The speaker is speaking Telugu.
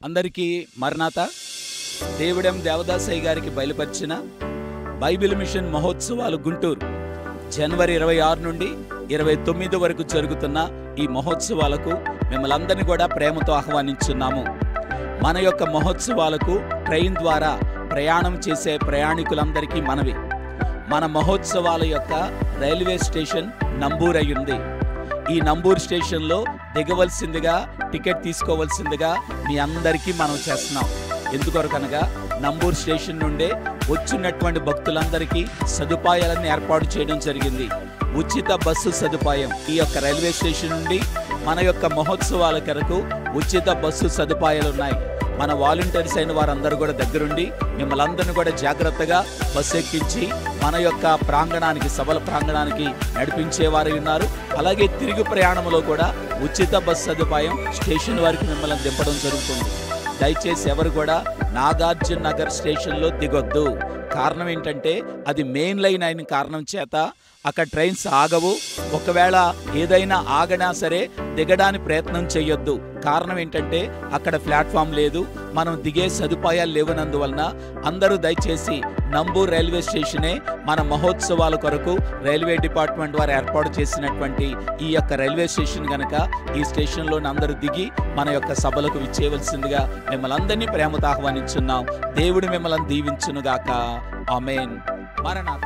అందరికీ మరణాత. దేవుడెం దేవదాసయ్య గారికి బయలుపరిచిన బైబిల్ మిషన్ మహోత్సవాలు గుంటూరు జనవరి 26 నుండి 29 వరకు జరుగుతున్న ఈ మహోత్సవాలకు మిమ్మల్ని అందరినీ కూడా ప్రేమతో ఆహ్వానించున్నాము. మన యొక్క మహోత్సవాలకు ట్రైన్ ద్వారా ప్రయాణం చేసే ప్రయాణికులందరికీ మనవి. మన మహోత్సవాల యొక్క రైల్వే స్టేషన్ నంబూర్ అయి ఉంది. ఈ నంబూర్ స్టేషన్లో దిగవలసిందిగా, టికెట్ తీసుకోవలసిందిగా మీ అందరికీ మనం చేస్తున్నాం. ఎందుకొరకనగా నంబూర్ స్టేషన్ నుండే వచ్చినటువంటి భక్తులందరికీ సదుపాయాలను ఏర్పాటు చేయడం జరిగింది. ఉచిత బస్సు సదుపాయం ఈ యొక్క రైల్వే స్టేషన్ నుండి మన యొక్క మహోత్సవాల కొరకు ఉచిత బస్సు సదుపాయాలు ఉన్నాయి. మన వాలంటీర్స్ అయిన వారందరూ కూడా దగ్గరుండి మిమ్మల్ని అందరినీ కూడా జాగ్రత్తగా బస్సు ఎక్కించి మన యొక్క ప్రాంగణానికి, సభల ప్రాంగణానికి నడిపించేవారు ఉన్నారు. అలాగే తిరిగి ప్రయాణంలో కూడా ఉచిత బస్సు సదుపాయం స్టేషన్ వారికి మిమ్మల్ని దింపడం జరుగుతుంది. దయచేసి ఎవరు కూడా నాగార్జున నగర్ స్టేషన్లో దిగొద్దు. కారణం ఏంటంటే అది మెయిన్ లైన్ అయిన కారణం చేత అక్కడ ట్రైన్స్ ఆగవు. ఒకవేళ ఏదైనా ఆగనా సరే దిగడానికి ప్రయత్నం చేయొద్దు. కారణం ఏంటంటే అక్కడ ప్లాట్ఫామ్ లేదు, మనం దిగే సదుపాయాలు లేవనందువలన అందరూ దయచేసి నంబూర్ రైల్వే స్టేషనే మన మహోత్సవాల కొరకు రైల్వే డిపార్ట్మెంట్ వారు ఏర్పాటు చేసినటువంటి ఈ యొక్క రైల్వే స్టేషన్ కనుక ఈ స్టేషన్లోని అందరూ దిగి మన యొక్క సభలకు విచ్చేయవలసిందిగా మిమ్మల్ని అందరినీ ప్రేమతో ఆహ్వానించున్నాం. దేవుడు మిమ్మల్ని దీవించునుగాక. ఆమేన్. మరణాత.